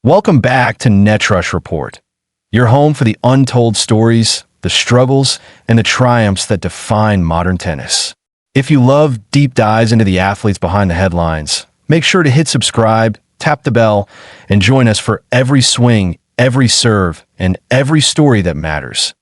Welcome back to Netrush Report, your home for the untold stories, the struggles, and the triumphs that define modern tennis. If you love deep dives into the athletes behind the headlines, make sure to hit subscribe, tap the bell, and join us for every swing, every serve, and every story that matters.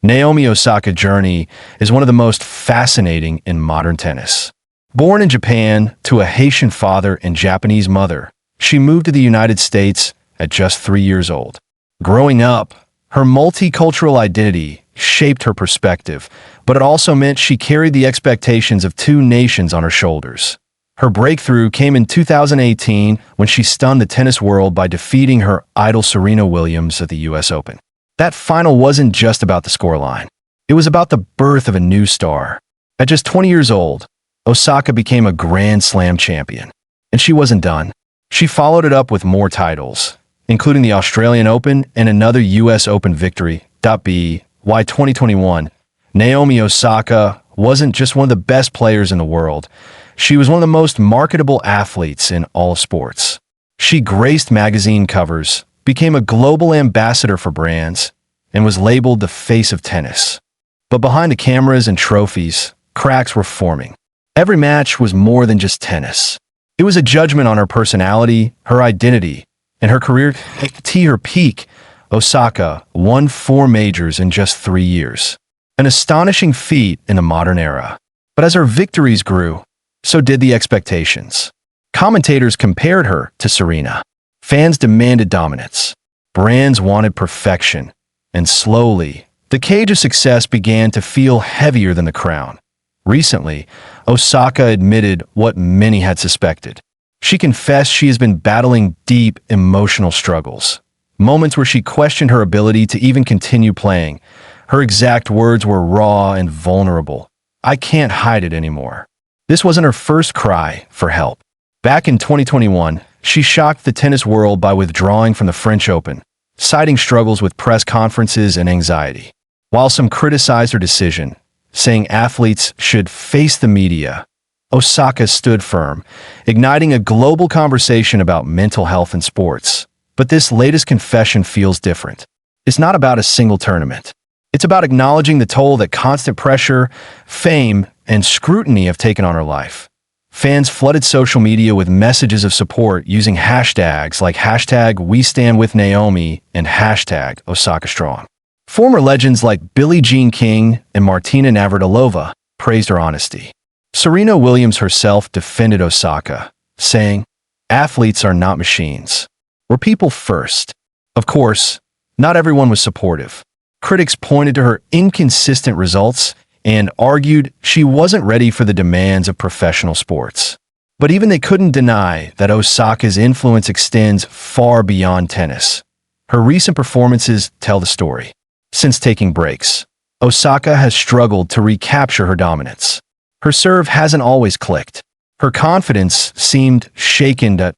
Naomi Osaka's journey is one of the most fascinating in modern tennis. Born in Japan to a Haitian father and Japanese mother, she moved to the United States at just 3 years old. Growing up, her multicultural identity shaped her perspective, but it also meant she carried the expectations of two nations on her shoulders. Her breakthrough came in 2018 when she stunned the tennis world by defeating her idol Serena Williams at the US Open. That final wasn't just about the scoreline. It was about the birth of a new star. At just 20 years old, Osaka became a Grand Slam champion. And she wasn't done. She followed it up with more titles, including the Australian Open and another US Open victory. By 2021, Naomi Osaka wasn't just one of the best players in the world. She was one of the most marketable athletes in all sports. She graced magazine covers, became a global ambassador for brands, and was labeled the face of tennis. But behind the cameras and trophies, cracks were forming. Every match was more than just tennis. It was a judgment on her personality, her identity, and her career. At her peak, Osaka won 4 majors in just 3 years. An astonishing feat in the modern era. But as her victories grew, so did the expectations. Commentators compared her to Serena. Fans demanded dominance. Brands wanted perfection. And slowly, the cage of success began to feel heavier than the crown. Recently, Osaka admitted what many had suspected. She confessed she has been battling deep emotional struggles, moments where she questioned her ability to even continue playing. Her exact words were raw and vulnerable. "I can't hide it anymore." This wasn't her first cry for help. Back in 2021, she shocked the tennis world by withdrawing from the French Open, citing struggles with press conferences and anxiety. While some criticized her decision, saying athletes should face the media, Osaka stood firm, igniting a global conversation about mental health in sports. But this latest confession feels different. It's not about a single tournament. It's about acknowledging the toll that constant pressure, fame, and scrutiny have taken on her life. Fans flooded social media with messages of support using hashtags like #WeStandWithNaomi and #OsakaStrong. Former legends like Billie Jean King and Martina Navratilova praised her honesty. Serena Williams herself defended Osaka, saying, "Athletes are not machines. We're people first." Of course, not everyone was supportive. Critics pointed to her inconsistent results and argued she wasn't ready for the demands of professional sports. But even they couldn't deny that Osaka's influence extends far beyond tennis. Her recent performances tell the story. Since taking breaks, Osaka has struggled to recapture her dominance. Her serve hasn't always clicked. Her confidence seemed shaken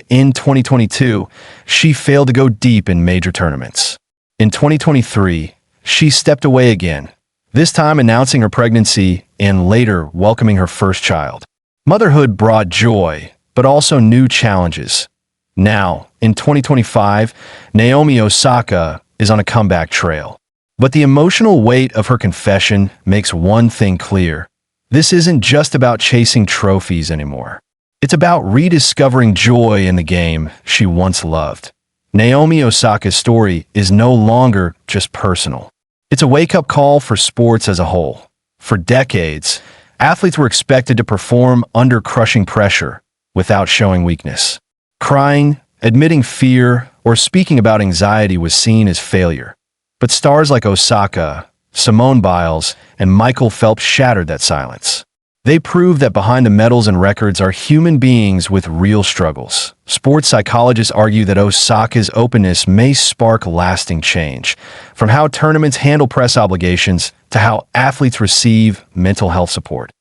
in 2022, she failed to go deep in major tournaments. In 2023, she stepped away again, this time announcing her pregnancy and later welcoming her first child. Motherhood brought joy, but also new challenges. Now, in 2025, Naomi Osaka is on a comeback trail. But the emotional weight of her confession makes one thing clear. This isn't just about chasing trophies anymore. It's about rediscovering joy in the game she once loved. Naomi Osaka's story is no longer just personal. It's a wake-up call for sports as a whole. For decades, athletes were expected to perform under crushing pressure without showing weakness. Crying, admitting fear, or speaking about anxiety was seen as failure. But stars like Osaka, Simone Biles, and Michael Phelps shattered that silence. They proved that behind the medals and records are human beings with real struggles. Sports psychologists argue that Osaka's openness may spark lasting change, from how tournaments handle press obligations to how athletes receive mental health support.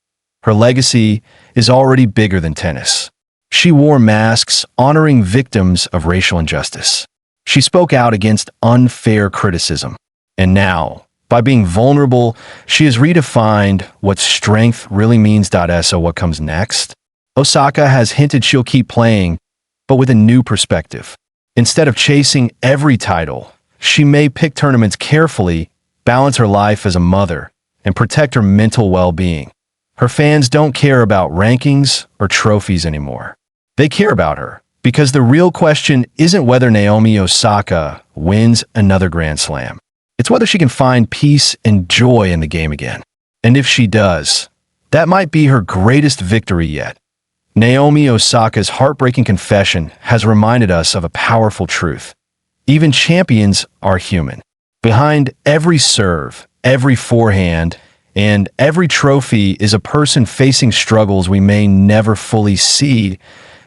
Her legacy is already bigger than tennis. She wore masks honoring victims of racial injustice. She spoke out against unfair criticism. And now, by being vulnerable, she has redefined what strength really means. So what comes next? Osaka has hinted she'll keep playing, but with a new perspective. Instead of chasing every title, she may pick tournaments carefully, balance her life as a mother, and protect her mental well-being. Her fans don't care about rankings or trophies anymore. They care about her, because the real question isn't whether Naomi Osaka wins another Grand Slam. It's whether she can find peace and joy in the game again. And if she does, that might be her greatest victory yet. Naomi Osaka's heartbreaking confession has reminded us of a powerful truth. Even champions are human. Behind every serve, every forehand, and every trophy is a person facing struggles we may never fully see.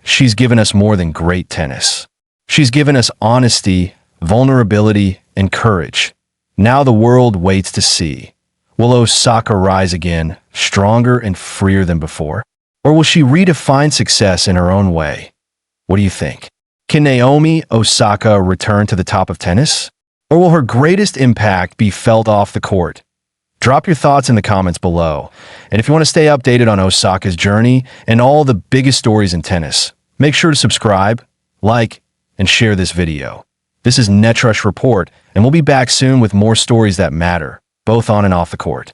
She's given us more than great tennis. She's given us honesty, vulnerability, and courage. Now the world waits to see. Will Osaka rise again, stronger and freer than before? Or will she redefine success in her own way? What do you think? Can Naomi Osaka return to the top of tennis? Or will her greatest impact be felt off the court? Drop your thoughts in the comments below. And if you want to stay updated on Osaka's journey and all the biggest stories in tennis, make sure to subscribe, like, and share this video. This is Netrush Report, and we'll be back soon with more stories that matter, both on and off the court.